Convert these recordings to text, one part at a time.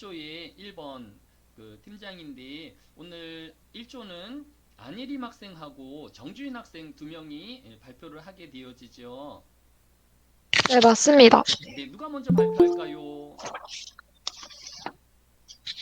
1조의 1번 그 팀장인데 오늘 1조는 안예림 학생하고 정주인 학생 두 명이 발표를 하게 되어지죠. 네, 맞습니다. 네, 누가 먼저 발표할까요?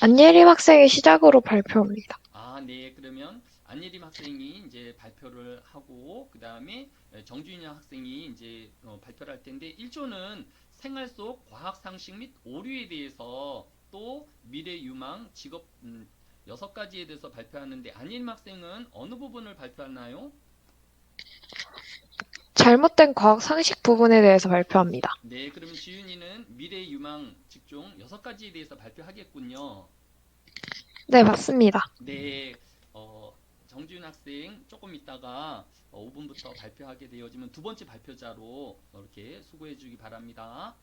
안예림 학생이 시작으로 발표합니다. 아, 네. 그러면 안예림 학생이 이제 발표를 하고 그 다음에 정주인 학생이 이제 발표를 할 텐데 1조는 생활 속 과학 상식 및 오류에 대해서 또 미래 유망 직업 6가지에 대해서 발표하는데 안예림 학생은 어느 부분을 발표하나요? 잘못된 과학 상식 부분에 대해서 발표합니다. 네, 그러면 지윤이는 미래 유망 직종 6가지에 대해서 발표하겠군요. 네, 맞습니다. 네, 정지훈 학생 조금 있다가 5분부터 발표하게 되어지면 두 번째 발표자로 이렇게 수고해 주기 바랍니다.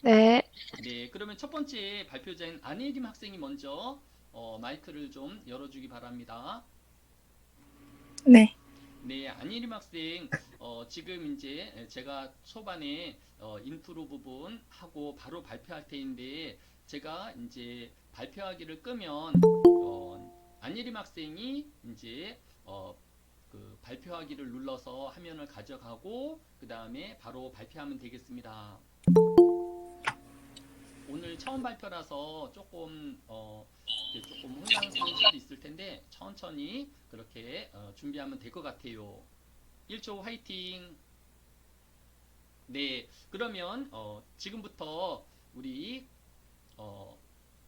네, 네, 그러면 첫 번째 발표자인 안예림 학생이 먼저 마이크를 좀 열어주기 바랍니다. 네, 네, 안예림 학생, 지금 이제 제가 초반에 인트로 부분 하고 바로 발표할 테인데 제가 이제 발표하기를 끄면 안예림 학생이 이제 그 발표하기를 눌러서 화면을 가져가고 그 다음에 바로 발표하면 되겠습니다. 오늘 처음 발표라서 조금 이렇게 조금 혼란스러울 수도 있을 텐데 천천히 그렇게 준비하면 될 것 같아요. 1초 화이팅. 네, 그러면 지금부터 우리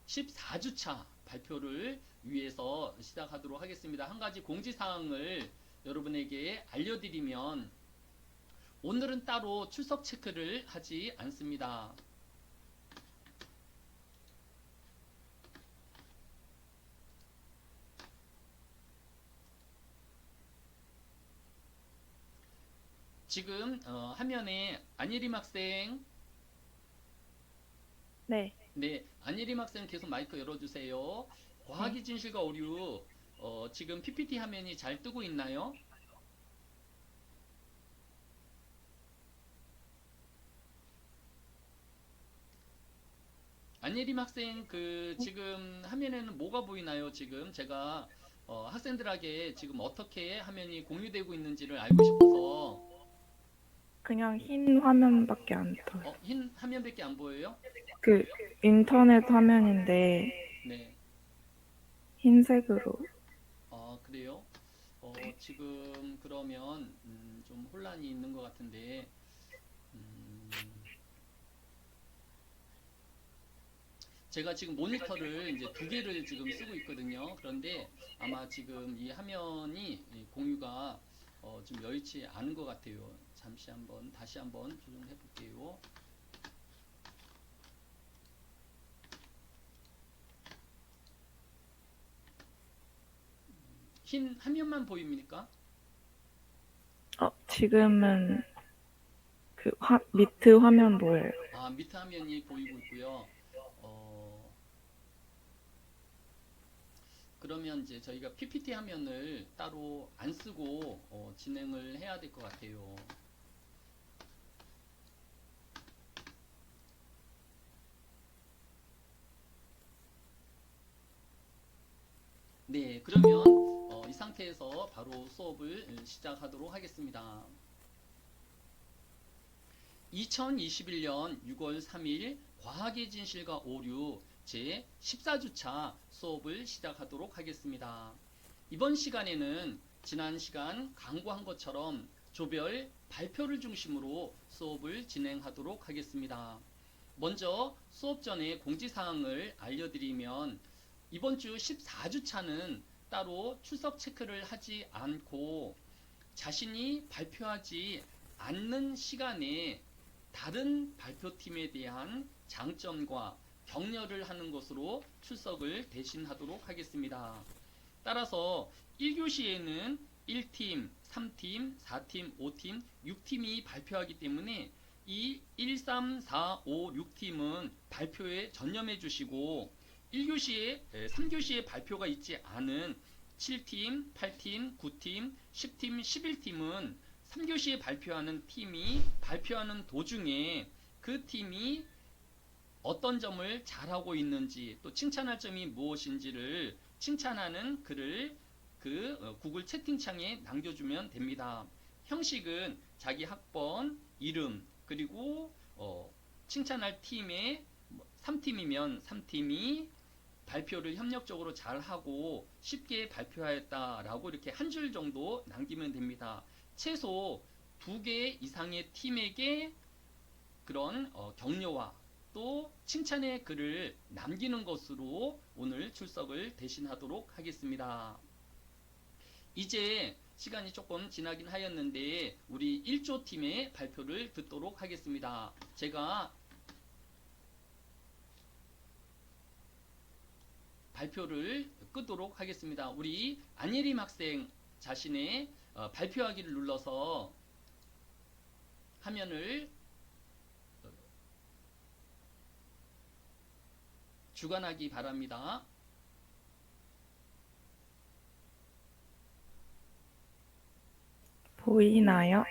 14주차 발표를 위해서 시작하도록 하겠습니다. 한 가지 공지사항을 여러분에게 알려드리면 오늘은 따로 출석 체크를 하지 않습니다. 지금 화면에 안예림 학생, 네, 네, 안예림 학생 계속 마이크 열어주세요. 네. 과학의 진실과 오류, 지금 PPT 화면이 잘 뜨고 있나요? 안예림 학생, 그 지금 화면에는 뭐가 보이나요? 지금 제가 학생들에게 지금 어떻게 화면이 공유되고 있는지를 알고 싶어서 그냥 흰 화면밖에 안 떠요. 흰 화면밖에 안 보여요? 그 인터넷 화면인데 네, 흰색으로. 그래요? 지금 그러면 좀 혼란이 있는 것 같은데 음, 제가 지금 모니터를 이제 두 개를 지금 쓰고 있거든요. 그런데 아마 지금 이 화면이 이 공유가 좀 여의치 않은 것 같아요. 잠시 한번 다시 한번 조정해 볼게요. 흰 화면만 보입니까? 지금은 그 밑에 화면 보여요. 아, 밑에 화면이 보이고 있고요. 어, 그러면 이제 저희가 PPT 화면을 따로 안 쓰고 진행을 해야 될 것 같아요. 네, 그러면 이 상태에서 바로 수업을 시작하도록 하겠습니다. 2021년 6월 3일 과학의 진실과 오류 제 14주차 수업을 시작하도록 하겠습니다. 이번 시간에는 지난 시간 강구한 것처럼 조별 발표를 중심으로 수업을 진행하도록 하겠습니다. 먼저 수업 전에 공지사항을 알려드리면 이번 주 14주차는 따로 출석 체크를 하지 않고 자신이 발표하지 않는 시간에 다른 발표팀에 대한 장점과 격려를 하는 것으로 출석을 대신하도록 하겠습니다. 따라서 1교시에는 1팀, 3팀, 4팀, 5팀, 6팀이 발표하기 때문에 이 1, 3, 4, 5, 6팀은 발표에 전념해 주시고 1교시에 3교시에 발표가 있지 않은 7팀, 8팀, 9팀, 10팀, 11팀은 3교시에 발표하는 팀이 발표하는 도중에 그 팀이 어떤 점을 잘하고 있는지 또 칭찬할 점이 무엇인지를 칭찬하는 글을 구글 채팅창에 남겨주면 됩니다. 형식은 자기 학번, 이름, 그리고 칭찬할 팀의 3팀이면 3팀이 발표를 협력적으로 잘하고 쉽게 발표하였다라고 이렇게 한 줄 정도 남기면 됩니다. 최소 2개 이상의 팀에게 그런 격려와 또 칭찬의 글을 남기는 것으로 오늘 출석을 대신하도록 하겠습니다. 이제 시간이 조금 지나긴 하였는데 우리 1조 팀의 발표를 듣도록 하겠습니다. 제가 발표를 끄도록 하겠습니다. 우리 안예림 학생 자신의 발표하기를 눌러서 화면을 주관하기 바랍니다. 보이나요?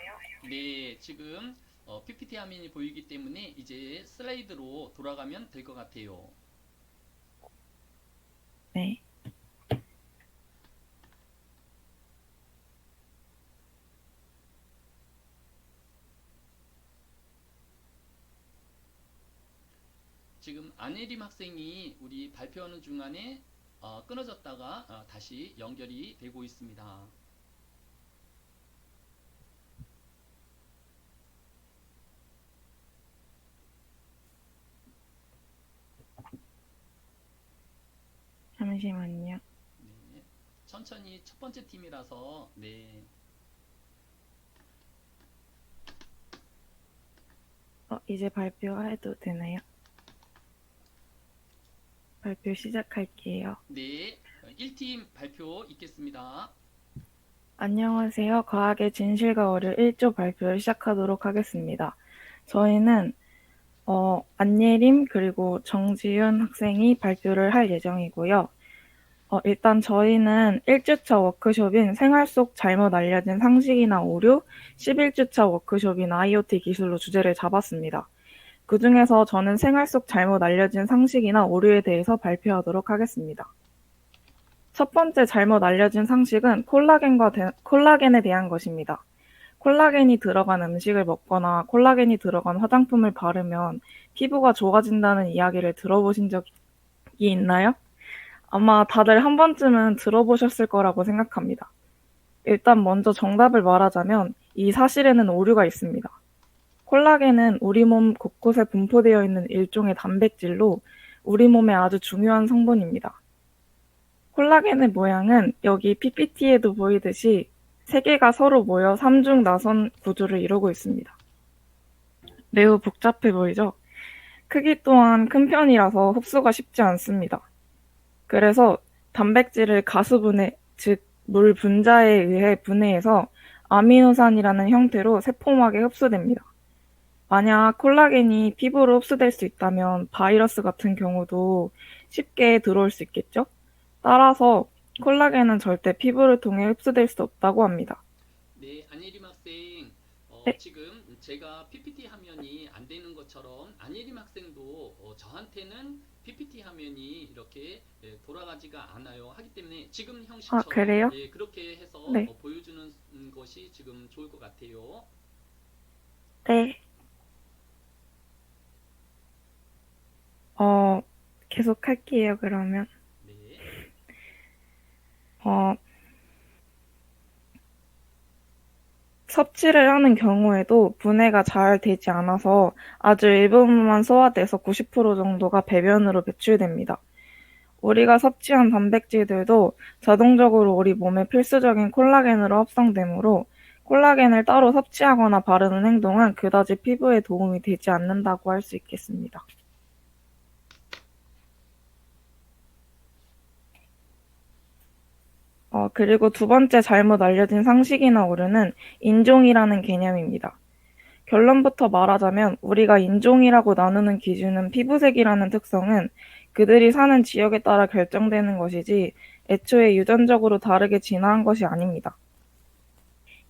네, 지금 PPT 화면이 보이기 때문에 이제 슬라이드로 돌아가면 될 것 같아요. 네. 지금 안예림 학생이 우리 발표하는 중간에 끊어졌다가 다시 연결이 되고 있습니다. 잠시만요. 네, 천천히 첫 번째 팀이라서 네. 이제 발표해도 되나요? 발표 시작할게요. 네, 1팀 발표 있겠습니다. 안녕하세요. 과학의 진실과 오류 1조 발표를 시작하도록 하겠습니다. 저희는 안예림 그리고 정지윤 학생이 발표를 할 예정이고요. 일단 저희는 1주차 워크숍인 생활 속 잘못 알려진 상식이나 오류, 11주차 워크숍인 IoT 기술로 주제를 잡았습니다. 그 중에서 저는 생활 속 잘못 알려진 상식이나 오류에 대해서 발표하도록 하겠습니다. 첫 번째 잘못 알려진 상식은 콜라겐에 대한 것입니다. 콜라겐이 들어간 음식을 먹거나 콜라겐이 들어간 화장품을 바르면 피부가 좋아진다는 이야기를 들어보신 적이 있나요? 아마 다들 한 번쯤은 들어보셨을 거라고 생각합니다. 일단 먼저 정답을 말하자면 이 사실에는 오류가 있습니다. 콜라겐은 우리 몸 곳곳에 분포되어 있는 일종의 단백질로 우리 몸에 아주 중요한 성분입니다. 콜라겐의 모양은 여기 PPT에도 보이듯이 3개가 서로 모여 삼중 나선 구조를 이루고 있습니다. 매우 복잡해 보이죠? 크기 또한 큰 편이라서 흡수가 쉽지 않습니다. 그래서 단백질을 가수분해, 즉 물 분자에 의해 분해해서 아미노산이라는 형태로 세포막에 흡수됩니다. 만약 콜라겐이 피부로 흡수될 수 있다면 바이러스 같은 경우도 쉽게 들어올 수 있겠죠? 따라서 콜라겐은 절대 피부를 통해 흡수될 수 없다고 합니다. 네, 안예림 학생, 네. 지금 제가 PPT 화면이 안 되는 것처럼 안예림 학생도 저한테는 PPT 화면이 이렇게 돌아가지가 않아요. 하기 때문에 지금 형식처럼 그래요? 예, 그렇게 해서 네. 보여주는 것이 지금 좋을 것 같아요. 네. 계속 할게요, 그러면. 네, 섭취를 하는 경우에도 분해가 잘 되지 않아서 아주 일부분만 소화돼서 90% 정도가 배변으로 배출됩니다. 우리가 섭취한 단백질들도 자동적으로 우리 몸에 필수적인 콜라겐으로 합성되므로 콜라겐을 따로 섭취하거나 바르는 행동은 그다지 피부에 도움이 되지 않는다고 할 수 있겠습니다. 그리고 두 번째 잘못 알려진 상식이나 오류는 인종이라는 개념입니다. 결론부터 말하자면 우리가 인종이라고 나누는 기준은 피부색이라는 특성은 그들이 사는 지역에 따라 결정되는 것이지 애초에 유전적으로 다르게 진화한 것이 아닙니다.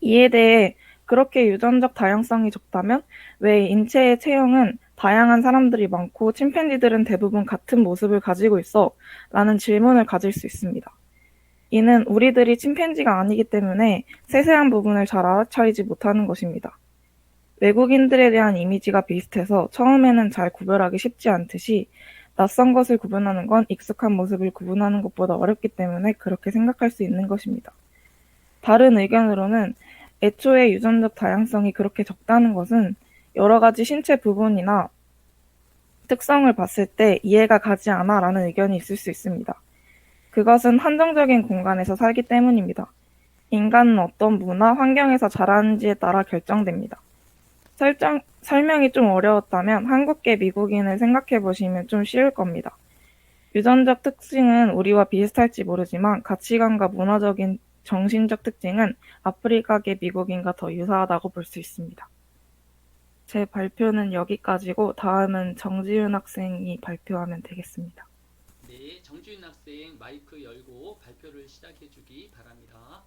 이에 대해 그렇게 유전적 다양성이 적다면 왜 인체의 체형은 다양한 사람들이 많고 침팬지들은 대부분 같은 모습을 가지고 있어? 라는 질문을 가질 수 있습니다. 이는 우리들이 침팬지가 아니기 때문에 세세한 부분을 잘 알아차리지 못하는 것입니다. 외국인들에 대한 이미지가 비슷해서 처음에는 잘 구별하기 쉽지 않듯이 낯선 것을 구분하는 건 익숙한 모습을 구분하는 것보다 어렵기 때문에 그렇게 생각할 수 있는 것입니다. 다른 의견으로는 애초에 유전적 다양성이 그렇게 적다는 것은 여러 가지 신체 부분이나 특성을 봤을 때 이해가 가지 않아 라는 의견이 있을 수 있습니다. 그것은 한정적인 공간에서 살기 때문입니다. 인간은 어떤 문화, 환경에서 자라는지에 따라 결정됩니다. 설명이 좀 어려웠다면 한국계 미국인을 생각해 보시면 좀 쉬울 겁니다. 유전적 특징은 우리와 비슷할지 모르지만 가치관과 문화적인 정신적 특징은 아프리카계 미국인과 더 유사하다고 볼 수 있습니다. 제 발표는 여기까지고 다음은 정지윤 학생이 발표하면 되겠습니다. 네, 정주인 학생 마이크 열고 발표를 시작해 주기 바랍니다.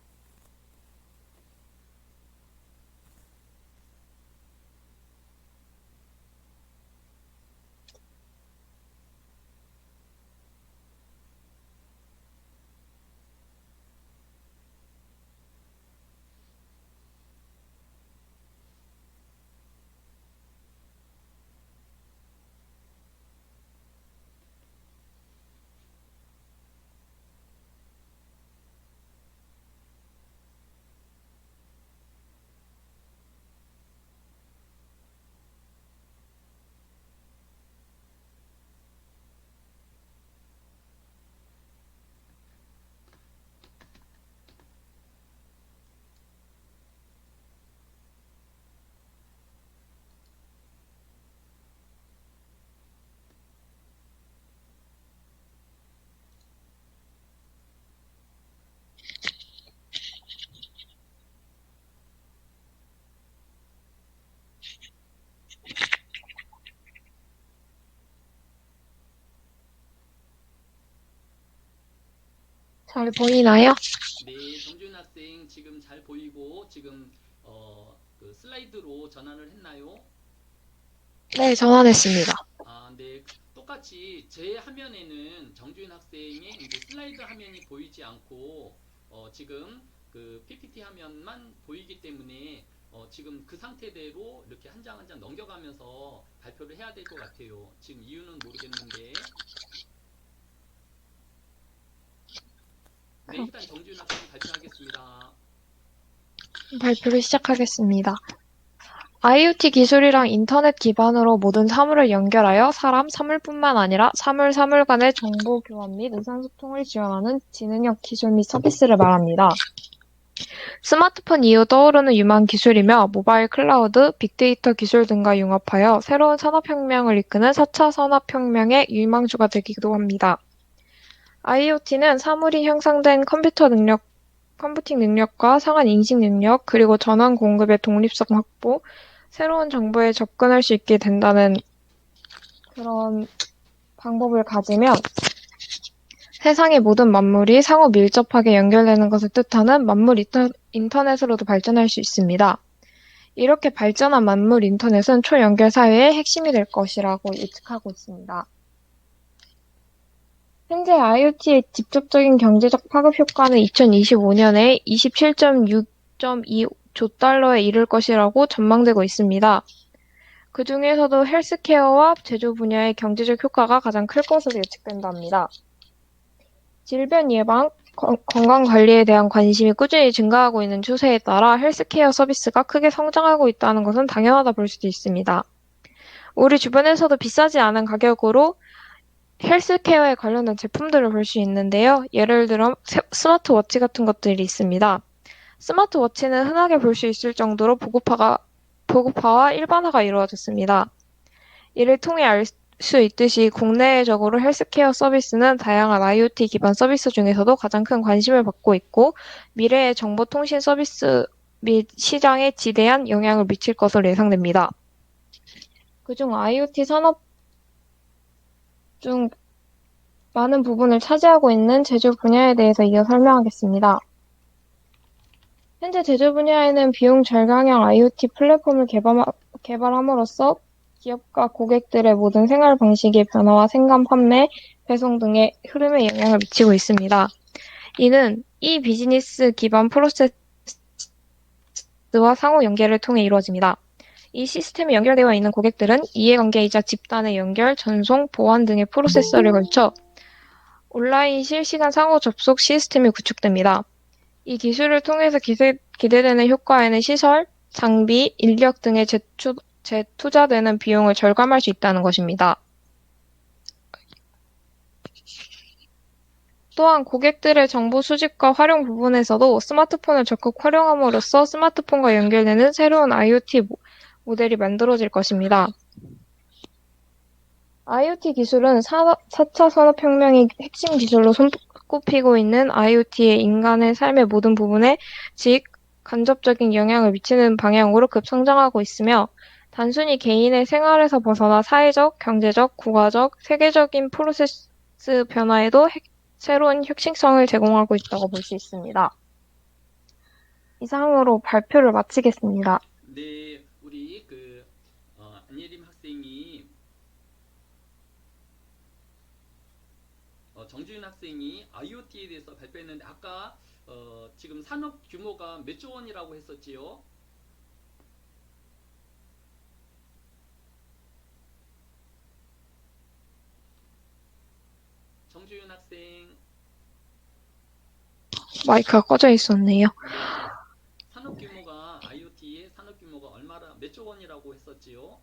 잘 보이나요? 네, 정주인 학생 지금 잘 보이고 지금 그 슬라이드로 전환을 했나요? 네, 전환했습니다. 아, 네. 똑같이 제 화면에는 정주인 학생의 이제 슬라이드 화면이 보이지 않고 지금 그 PPT 화면만 보이기 때문에 지금 그 상태대로 이렇게 한 장 한 장 넘겨가면서 발표를 해야 될 것 같아요. 지금 이유는 모르겠는데. 네, 일단 정주인 학생 발표하겠습니다. 발표를 시작하겠습니다. IoT 기술이랑 인터넷 기반으로 모든 사물을 연결하여 사람, 사물뿐만 아니라 사물 간의 정보 교환 및 의사소통을 지원하는 지능형 기술 및 서비스를 말합니다. 스마트폰 이후 떠오르는 유망 기술이며 모바일 클라우드, 빅데이터 기술 등과 융합하여 새로운 산업혁명을 이끄는 4차 산업혁명의 유망주가 되기도 합니다. IoT는 사물이 형성된 컴퓨팅 능력과 상한 인식 능력, 그리고 전원 공급의 독립성 확보, 새로운 정보에 접근할 수 있게 된다는 그런 방법을 가지면 세상의 모든 만물이 상호 밀접하게 연결되는 것을 뜻하는 만물 인터넷으로도 발전할 수 있습니다. 이렇게 발전한 만물 인터넷은 초연결 사회의 핵심이 될 것이라고 예측하고 있습니다. 현재 IoT의 직접적인 경제적 파급 효과는 2025년에 27.6.2조 달러에 이를 것이라고 전망되고 있습니다. 그 중에서도 헬스케어와 제조 분야의 경제적 효과가 가장 클 것으로 예측된답니다. 질병 예방, 건강관리에 대한 관심이 꾸준히 증가하고 있는 추세에 따라 헬스케어 서비스가 크게 성장하고 있다는 것은 당연하다 볼 수도 있습니다. 우리 주변에서도 비싸지 않은 가격으로 헬스케어에 관련된 제품들을 볼 수 있는데요. 예를 들어 스마트워치 같은 것들이 있습니다. 스마트워치는 흔하게 볼 수 있을 정도로 보급화와 일반화가 이루어졌습니다. 이를 통해 알 수 있듯이 국내적으로 헬스케어 서비스는 다양한 IoT 기반 서비스 중에서도 가장 큰 관심을 받고 있고 미래의 정보통신 서비스 및 시장에 지대한 영향을 미칠 것으로 예상됩니다. 그중 IoT 산업 중 많은 부분을 차지하고 있는 제조 분야에 대해서 이어 설명하겠습니다. 현재 제조 분야에는 비용 절감형 IoT 플랫폼을 개발함으로써 기업과 고객들의 모든 생활 방식의 변화와 생산, 판매, 배송 등의 흐름에 영향을 미치고 있습니다. 이는 이 비즈니스 기반 프로세스와 상호 연계를 통해 이루어집니다. 이 시스템에 연결되어 있는 고객들은 이해관계이자 집단의 연결, 전송, 보안 등의 프로세서를 걸쳐 온라인 실시간 상호 접속 시스템이 구축됩니다. 이 기술을 통해서 기대되는 효과에는 시설, 장비, 인력 등에 재투자되는 비용을 절감할 수 있다는 것입니다. 또한 고객들의 정보 수집과 활용 부분에서도 스마트폰을 적극 활용함으로써 스마트폰과 연결되는 새로운 IoT 모델이 만들어질 것입니다. IoT 기술은 4차 산업혁명의 핵심 기술로 손꼽히고 있는 IoT의 인간의 삶의 모든 부분에 간접적인 영향을 미치는 방향으로 급성장하고 있으며 단순히 개인의 생활에서 벗어나 사회적, 경제적, 국가적, 세계적인 프로세스 변화에도 새로운 혁신성을 제공하고 있다고 볼 수 있습니다. 이상으로 발표를 마치겠습니다. 네, 우리 안예림 학생이 정지윤 학생이 IoT에 대해서 발표했는데 아까 지금 산업 규모가 몇 조 원이라고 했었지요? 정지윤 학생. 마이크가 꺼져 있었네요. 산업 규모가 IoT의 산업 규모가 얼마나 몇 조 원이라고 했었지요?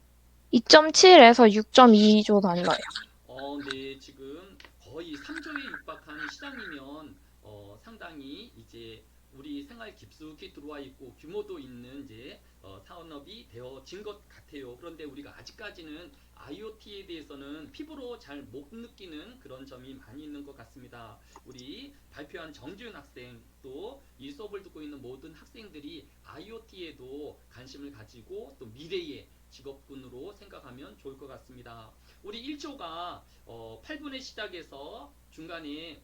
2.7에서 6.2조 단위가요. 네, 지금 거의 3조에 육박한 시장이면 상당히 이제 우리 생활 깊숙이 들어와 있고 규모도 있는 이제 산업이 되어진 것 같아요. 그런데 우리가 아직까지는 IoT에 대해서는 피부로 잘 못 느끼는 그런 점이 많이 있는 것 같습니다. 우리 발표한 정지훈 학생 또 이 수업을 듣고 있는 모든 학생들이 IoT에도 관심을 가지고 또 미래의 직업군으로 생각하면 좋을 것 같습니다. 우리 1조가 8분에 시작해서 중간에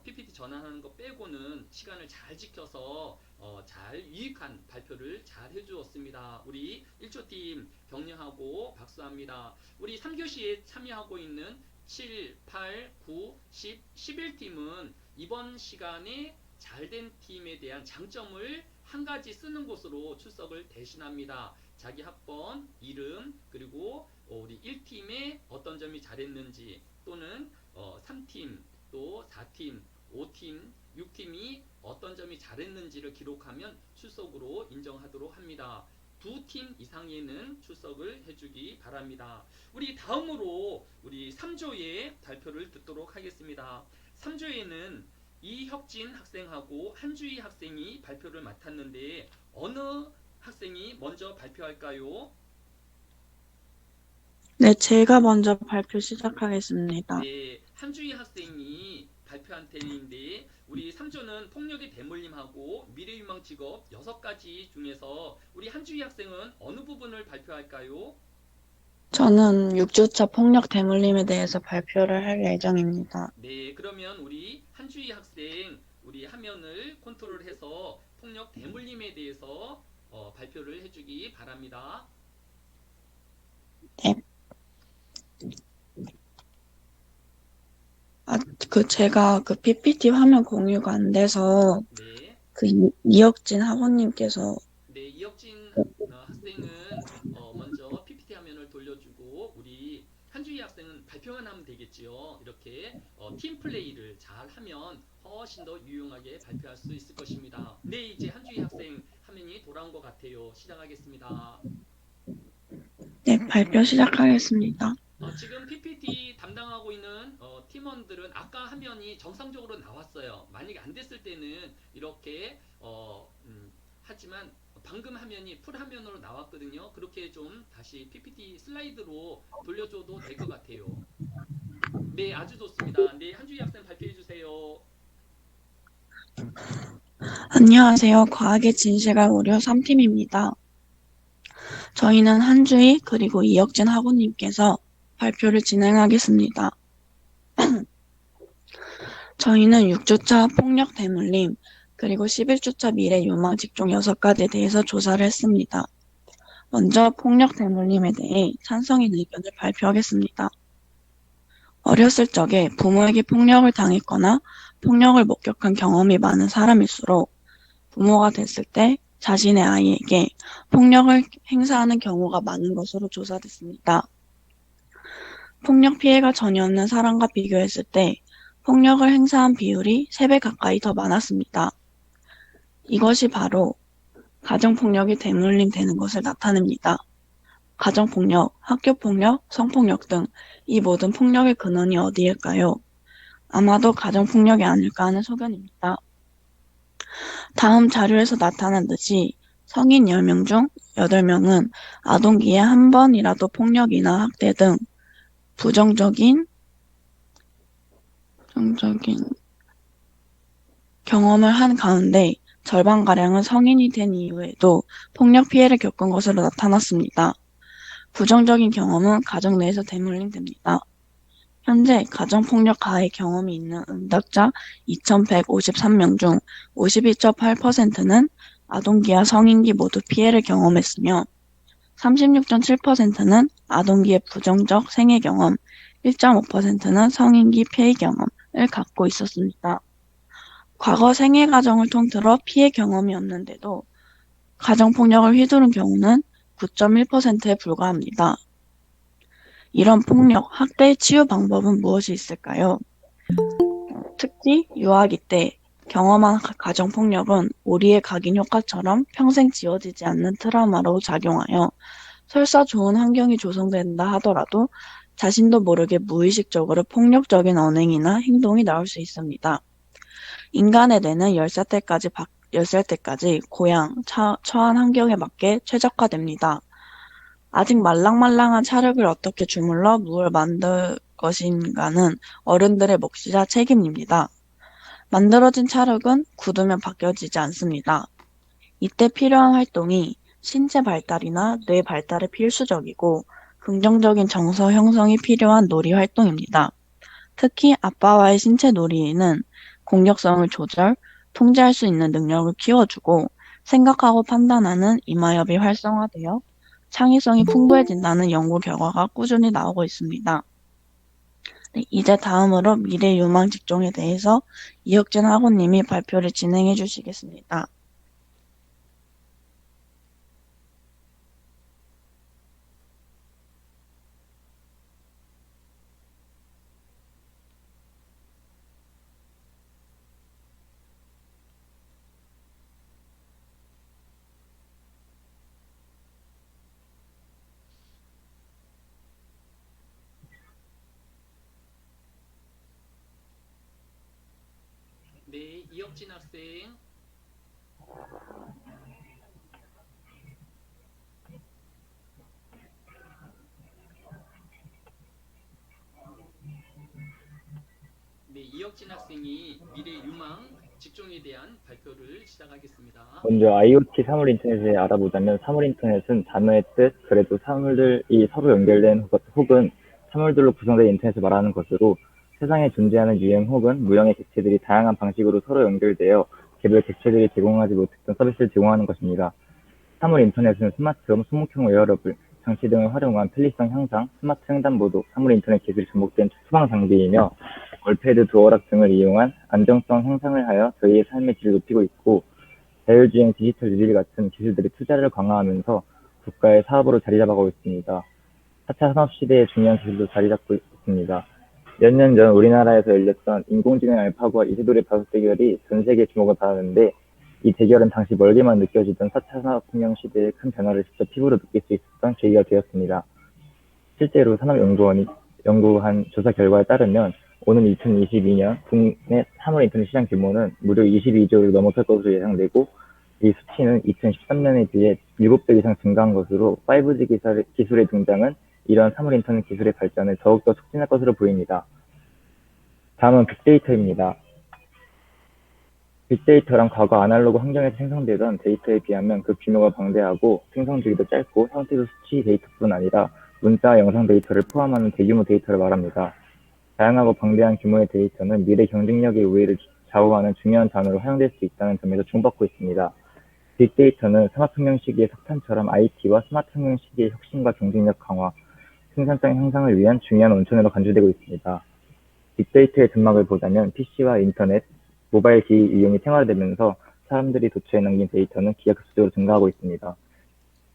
PPT 전환하는 거 빼고는 시간을 잘 지켜서 잘 유익한 발표를 잘 해주었습니다. 우리 1조팀 격려하고 박수합니다. 우리 3교시에 참여하고 있는 7, 8, 9, 10, 11팀은 이번 시간에 잘된 팀에 대한 장점을 한 가지 쓰는 곳으로 출석을 대신합니다. 자기 학번, 이름, 그리고 우리 1팀에 어떤 점이 잘했는지 또는 3팀, 또 4팀, 5팀, 6팀이 어떤 점이 잘했는지를 기록하면 출석으로 인정하도록 합니다. 2팀 이상에는 출석을 해주기 바랍니다. 우리 다음으로 우리 3조의 발표를 듣도록 하겠습니다. 3조에는 이혁진 학생하고 한주희 학생이 발표를 맡았는데 어느 학생이 먼저 발표할까요? 네, 제가 먼저 발표 시작하겠습니다. 네, 한주희 학생이 발표한 텐인데 우리 3조는 폭력의 대물림하고 미래유망 직업 6가지 중에서 우리 한주희 학생은 어느 부분을 발표할까요? 저는 6주차 폭력 대물림에 대해서 발표를 할 예정입니다. 네, 그러면 우리 한주희 학생 우리 화면을 컨트롤해서 폭력 대물림에 대해서 발표를 해주기 바랍니다. 네. 제가 PPT 화면 공유가 안 돼서 네, 이혁진 학원님께서 네, 이혁진 학생은 먼저 PPT 화면을 돌려주고 우리 한주희 학생은 발표만 하면 되겠지요. 이렇게 팀 플레이를 잘 하면 훨씬 더 유용하게 발표할 수 있을 것입니다. 네, 이제 한주희 학생 화면이 돌아온 것 같아요. 시작하겠습니다. 네, 발표 시작하겠습니다. 지금 PPT 담당하고 있는 팀원들은 아까 화면이 정상적으로 나왔어요. 만약에 안 됐을 때는 이렇게 하지만 방금 화면이 풀 화면으로 나왔거든요. 그렇게 좀 다시 PPT 슬라이드로 돌려줘도 될 것 같아요. 네, 아주 좋습니다. 네, 한주희 학생 발표해 주세요. 안녕하세요. 과학의 진실과 우려 3팀입니다. 저희는 한주희 그리고 이혁진 학원님께서 발표를 진행하겠습니다. 저희는 6주차 폭력 대물림 그리고 11주차 미래 유망 직종 6가지에 대해서 조사를 했습니다. 먼저 폭력 대물림에 대해 찬성인 의견을 발표하겠습니다. 어렸을 적에 부모에게 폭력을 당했거나 폭력을 목격한 경험이 많은 사람일수록 부모가 됐을 때 자신의 아이에게 폭력을 행사하는 경우가 많은 것으로 조사됐습니다. 폭력 피해가 전혀 없는 사람과 비교했을 때 폭력을 행사한 비율이 3배 가까이 더 많았습니다. 이것이 바로 가정폭력이 대물림되는 것을 나타냅니다. 가정폭력, 학교폭력, 성폭력 등 이 모든 폭력의 근원이 어디일까요? 아마도 가정폭력이 아닐까 하는 소견입니다. 다음 자료에서 나타난 듯이 성인 10명 중 8명은 아동기에 한 번이라도 폭력이나 학대 등 부정적인 경험을 한 가운데 절반가량은 성인이 된 이후에도 폭력 피해를 겪은 것으로 나타났습니다. 부정적인 경험은 가정 내에서 대물림됩니다. 현재 가정폭력 가해 경험이 있는 응답자 2,153명 중 52.8%는 아동기와 성인기 모두 피해를 경험했으며 36.7%는 아동기의 부정적 생애 경험, 1.5%는 성인기 피해 경험을 갖고 있었습니다. 과거 생애 가정을 통틀어 피해 경험이 없는데도 가정폭력을 휘두른 경우는 9.1%에 불과합니다. 이런 폭력, 학대의 치유 방법은 무엇이 있을까요? 특히 유아기 때 경험한 가정폭력은 우리의 각인 효과처럼 평생 지워지지 않는 트라우마로 작용하여 설사 좋은 환경이 조성된다 하더라도 자신도 모르게 무의식적으로 폭력적인 언행이나 행동이 나올 수 있습니다. 인간의 뇌는 10살 때까지 고양, 처한 환경에 맞게 최적화됩니다. 아직 말랑말랑한 찰흙을 어떻게 주물러 무엇을 만들 것인가는 어른들의 몫이자 책임입니다. 만들어진 찰흙은 굳으면 바뀌어지지 않습니다. 이때 필요한 활동이 신체 발달이나 뇌 발달에 필수적이고 긍정적인 정서 형성이 필요한 놀이 활동입니다. 특히 아빠와의 신체 놀이에는 공격성을 통제할 수 있는 능력을 키워주고 생각하고 판단하는 이마엽이 활성화되어 창의성이 풍부해진다는 연구 결과가 꾸준히 나오고 있습니다. 네, 이제 다음으로 미래 유망 직종에 대해서 이혁진 학우님이 발표를 진행해 주시겠습니다. 네, 이혁진 학생. 네, 이혁진 학생이 미래 유망 직종에 대한 발표를 시작하겠습니다. 먼저 IoT 사물 인터넷에 알아보자면 사물 인터넷은 단어의 뜻, 그래도 사물들이 서로 연결된 혹은 사물들로 구성된 인터넷을 말하는 것으로 세상에 존재하는 유형 혹은 무형의 객체들이 다양한 방식으로 서로 연결되어 개별 객체들이 제공하지 못했던 서비스를 제공하는 것입니다. 사물 인터넷은 스마트홈, 소목형 웨어러블, 장치 등을 활용한 편리성 향상, 스마트 횡단보도, 사물 인터넷 기술이 접목된 수방 장비이며 월패드, 도어락 등을 이용한 안정성 향상을 하여 저희의 삶의 질을 높이고 있고 자율주행, 디지털 뉴딜 같은 기술들이 투자를 강화하면서 국가의 사업으로 자리 잡아가고 있습니다. 4차 산업시대의 중요한 기술도 자리 잡고 있습니다. 몇 년 전 우리나라에서 열렸던 인공지능 알파고와 이세돌의 바둑 대결이 전 세계에 주목을 받았는데 이 대결은 당시 멀게만 느껴지던 4차 산업혁명 시대의 큰 변화를 직접 피부로 느낄 수 있었던 계기가 되었습니다. 실제로 산업연구원이 연구한 조사 결과에 따르면 오는 2022년 국내 사물 인터넷 시장 규모는 무려 22조를 넘어설 것으로 예상되고 이 수치는 2013년에 비해 7배 이상 증가한 것으로 5G 기술의 등장은 이러한 사물 인터넷 기술의 발전을 더욱더 촉진할 것으로 보입니다. 다음은 빅데이터입니다. 빅데이터란 과거 아날로그 환경에서 생성되던 데이터에 비하면 그 규모가 방대하고 생성 주기도 짧고 상태도 수치 데이터뿐 아니라 문자와 영상 데이터를 포함하는 대규모 데이터를 말합니다. 다양하고 방대한 규모의 데이터는 미래 경쟁력의 우위를 좌우하는 중요한 단어로 활용될 수 있다는 점에서 주목받고 있습니다. 빅데이터는 산업혁명 시기의 석탄처럼 IT와 스마트혁명 시기의 혁신과 경쟁력 강화, 생산성 향상을 위한 중요한 원천으로 간주되고 있습니다. 빅데이터의 전막을 보자면 PC와 인터넷, 모바일 기기 이용이 생활화되면서 사람들이 도처에 남긴 데이터는 기하급수적으로 증가하고 있습니다.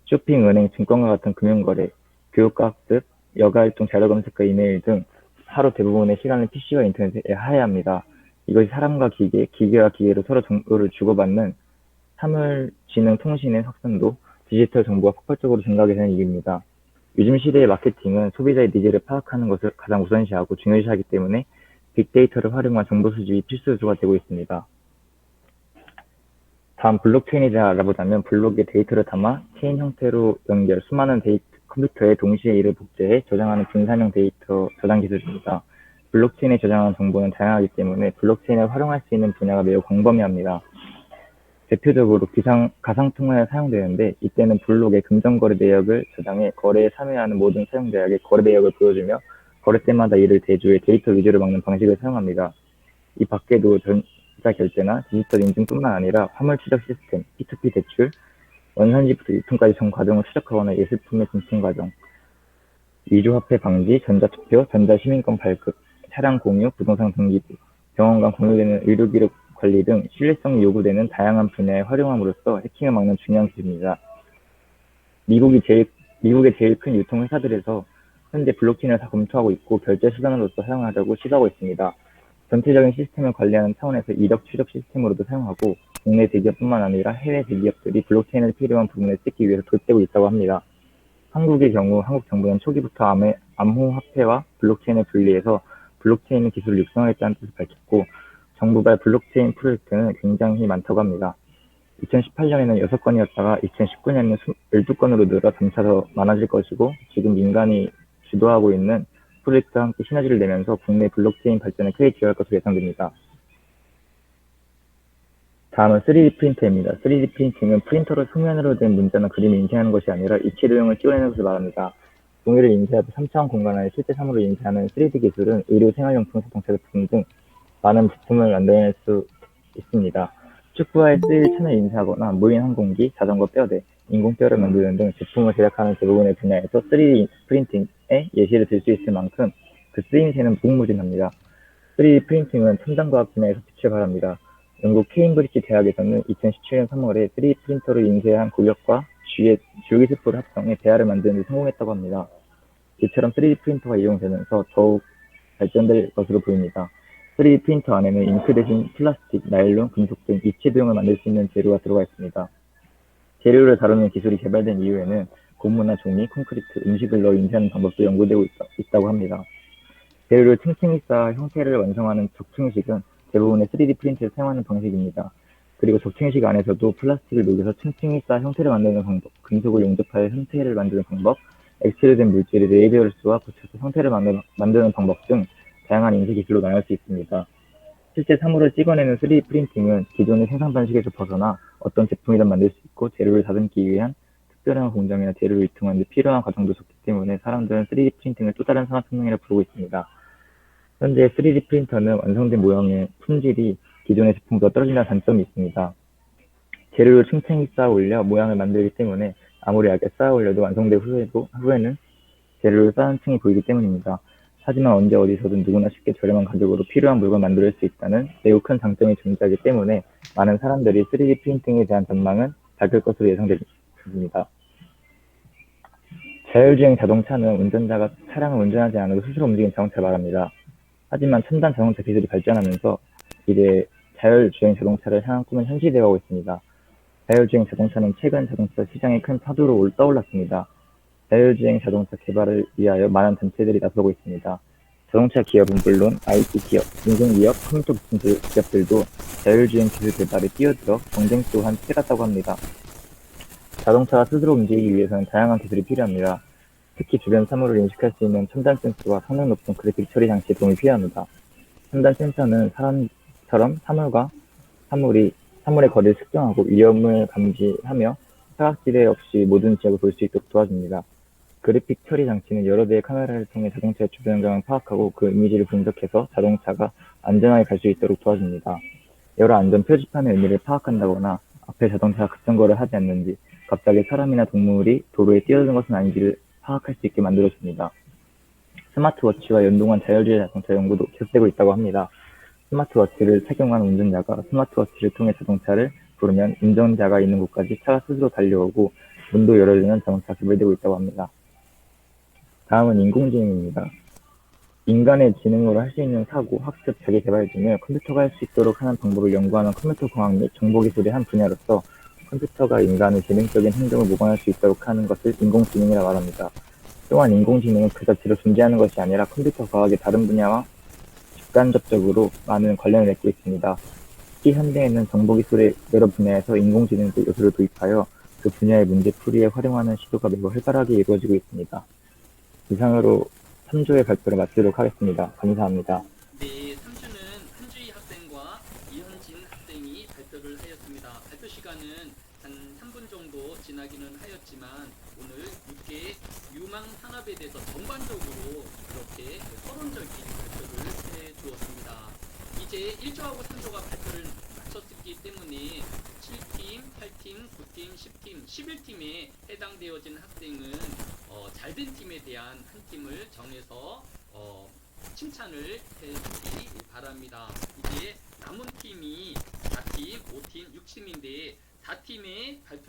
쇼핑, 은행, 증권과 같은 금융거래, 교육과 학습, 여가활동, 자료검색과 이메일 등 하루 대부분의 시간을 PC와 인터넷에 하야합니다. 이것이 사람과 기계, 기계와 기계로 서로 정보를 주고받는 사물지능 통신의 확산도 디지털 정보가 폭발적으로 증가하게 되는 이유입니다. 요즘 시대의 마케팅은 소비자의 니즈를 파악하는 것을 가장 우선시하고 중요시하기 때문에 빅데이터를 활용한 정보 수집이 필수 요소가 되고 있습니다. 다음 블록체인에 대해 알아보자면 블록에 데이터를 담아 체인 형태로 연결, 수많은 컴퓨터에 동시에 이를 복제해 저장하는 분산형 데이터 저장 기술입니다. 블록체인에 저장하는 정보는 다양하기 때문에 블록체인을 활용할 수 있는 분야가 매우 광범위합니다. 대표적으로 가상통화에 사용되는데 이때는 블록에 금전거래 내역을 저장해 거래에 참여하는 모든 사용자에게 거래 내역을 보여주며 거래 때마다 이를 대조해 데이터 위조를 막는 방식을 사용합니다. 이 밖에도 전자결제나 디지털 인증뿐만 아니라 화물 추적 시스템, P2P 대출, 원산지부터 유통까지 전 과정을 추적하거나 예술품의 진품 과정, 위조화폐 방지, 전자투표, 전자시민권 발급, 차량 공유, 부동산 등기부, 병원 간 공유되는 의료기록 관리 등 신뢰성이 요구되는 다양한 분야에 활용함으로써 해킹을 막는 중요한 기술입니다. 미국의 제일 큰 유통회사들에서 현재 블록체인을 다 검토하고 있고 결제 수단으로서 사용하려고 시도하고 있습니다. 전체적인 시스템을 관리하는 차원에서 이력 추적 시스템으로도 사용하고 국내 대기업뿐만 아니라 해외 대기업들이 블록체인을 필요한 부분에 쓰기 위해서 도입되고 있다고 합니다. 한국의 경우 한국 정부는 초기부터 암호화폐와 블록체인을 분리해서 블록체인 기술을 육성하겠다는 뜻을 밝혔고 정부발 블록체인 프로젝트는 굉장히 많다고 합니다. 2018년에는 6건이었다가 2019년에는 12건으로 늘어 점차 더 많아질 것이고 지금 민간이 주도하고 있는 프로젝트와 함께 시너지를 내면서 국내 블록체인 발전에 크게 기여할 것으로 예상됩니다. 다음은 3D 프린터입니다. 3D 프린팅은 프린터로 표면으로 된 문자나 그림을 인쇄하는 것이 아니라 입체 도형을 찍어내는 것을 말합니다. 종이를 인쇄하고 3차원 공간 안에 실제 사물을 인쇄하는 3D 기술은 의료, 생활용품, 자동차 제품 등 많은 제품을 만들어낼 수 있습니다. 축구화에 쓰일 천을 인쇄하거나 무인 항공기, 자전거 뼈대, 인공뼈를 만드는 등 제품을 제작하는 대부분의 분야에서 3D 프린팅의 예시를 들 수 있을 만큼 그 쓰임새는 무궁무진합니다. 3D 프린팅은 첨단과학 분야에서 빛을 발합니다. 영국 케임브리지 대학에서는 2017년 3월에 3D 프린터로 인쇄한 골격과 줄기세포를 합성해 대야를 만드는 데 성공했다고 합니다. 이처럼 3D 프린터가 이용되면서 더욱 발전될 것으로 보입니다. 3D 프린터 안에는 잉크 대신 플라스틱, 나일론, 금속 등 입체 도형을 만들 수 있는 재료가 들어가 있습니다. 재료를 다루는 기술이 개발된 이후에는 고무나 종이, 콘크리트, 음식을 넣어 인쇄하는 방법도 연구되고 있다고 합니다. 재료를 층층이 쌓아 형태를 완성하는 적층식은 대부분의 3D 프린트를 사용하는 방식입니다. 그리고 적층식 안에서도 플라스틱을 녹여서 층층이 쌓아 형태를 만드는 방법, 금속을 용접하여 형태를 만드는 방법, 액체로 된 물질을 레이저열수와 붙여서 형태를 만드는 방법 등 다양한 인쇄 기술로 나눌 수 있습니다. 실제 사물을 찍어내는 3D 프린팅은 기존의 생산 방식에서 벗어나 어떤 제품이든 만들 수 있고 재료를 다듬기 위한 특별한 공정이나 재료를 유통하는 데 필요한 과정도 적기 때문에 사람들은 3D 프린팅을 또 다른 산업혁명이라 부르고 있습니다. 현재 3D 프린터는 완성된 모형의 품질이 기존의 제품보다 떨어진다는 단점이 있습니다. 재료를 층층이 쌓아 올려 모양을 만들기 때문에 아무리 얇게 쌓아 올려도 완성된 후에는 재료를 쌓은 층이 보이기 때문입니다. 하지만 언제 어디서든 누구나 쉽게 저렴한 가격으로 필요한 물건을 만들 수 있다는 매우 큰 장점이 존재하기 때문에 많은 사람들이 3D 프린팅에 대한 전망은 밝을 것으로 예상됩니다. 자율주행 자동차는 운전자가 차량을 운전하지 않아도 스스로 움직이는 자동차를 말합니다. 하지만 첨단 자동차 기술이 발전하면서 이제 자율주행 자동차를 향한 꿈은 현실되어가고 있습니다. 자율주행 자동차는 최근 자동차 시장에 큰 파도로 떠올랐습니다. 자율주행 자동차 개발을 위하여 많은 단체들이 나서고 있습니다. 자동차 기업은 물론 IT 기업, 인생기업, 컴퓨터 부품 기업들도 자율주행 기술 개발에 뛰어들어 경쟁 또한 치열하다고 합니다. 자동차가 스스로 움직이기 위해서는 다양한 기술이 필요합니다. 특히 주변 사물을 인식할 수 있는 첨단 센서와 성능 높은 그래픽 처리 장치의 도움이 필요합니다. 첨단 센서는 사람처럼 사물의 거리를 측정하고 위험을 감지하며 사각지대 없이 모든 지역을 볼 수 있도록 도와줍니다. 그래픽 처리 장치는 여러 대의 카메라를 통해 자동차의 주변 환경을 파악하고 그 이미지를 분석해서 자동차가 안전하게 갈 수 있도록 도와줍니다. 여러 안전 표지판의 의미를 파악한다거나 앞에 자동차가 급정거를 하지 않는지, 갑자기 사람이나 동물이 도로에 뛰어드는 것은 아닌지를 파악할 수 있게 만들어줍니다. 스마트워치와 연동한 자율주행 자동차 연구도 계속되고 있다고 합니다. 스마트워치를 착용한 운전자가 스마트워치를 통해 자동차를 부르면 운전자가 있는 곳까지 차가 스스로 달려오고 문도 열어주는 자동차가 개발되고 있다고 합니다. 다음은 인공지능입니다. 인간의 지능으로 할 수 있는 사고, 학습, 자기개발 등을 컴퓨터가 할 수 있도록 하는 방법을 연구하는 컴퓨터 과학 및 정보기술의 한 분야로서 컴퓨터가 인간의 지능적인 행동을 모방할 수 있도록 하는 것을 인공지능이라 말합니다. 또한 인공지능은 그 자체로 존재하는 것이 아니라 컴퓨터 과학의 다른 분야와 직간접적으로 많은 관련을 맺고 있습니다. 특히 현대에는 정보기술의 여러 분야에서 인공지능 요소를 도입하여 그 분야의 문제풀이에 활용하는 시도가 매우 활발하게 이루어지고 있습니다. 이상으로 3조의 발표를 마치도록 하겠습니다. 감사합니다. 네, 3주는 한주희 학생과 이현진 학생이 발표를 하였습니다. 발표 시간은 한 3분 정도 지나기는 하였지만 오늘 육계 유망 산업에 대해서 전반적으로 그렇게 서론적인 발표를 해주었습니다. 이제 1조하고 3조가 발표를 마쳤기 때문에 7팀, 8팀, 9팀, 10팀, 11팀에 해당되어진 학생은 잘된 팀에 대한 한 팀을 정해서 칭찬을 해주기 바랍니다. 이제 남은 팀이 4팀, 5팀, 6팀인데 4팀의 발표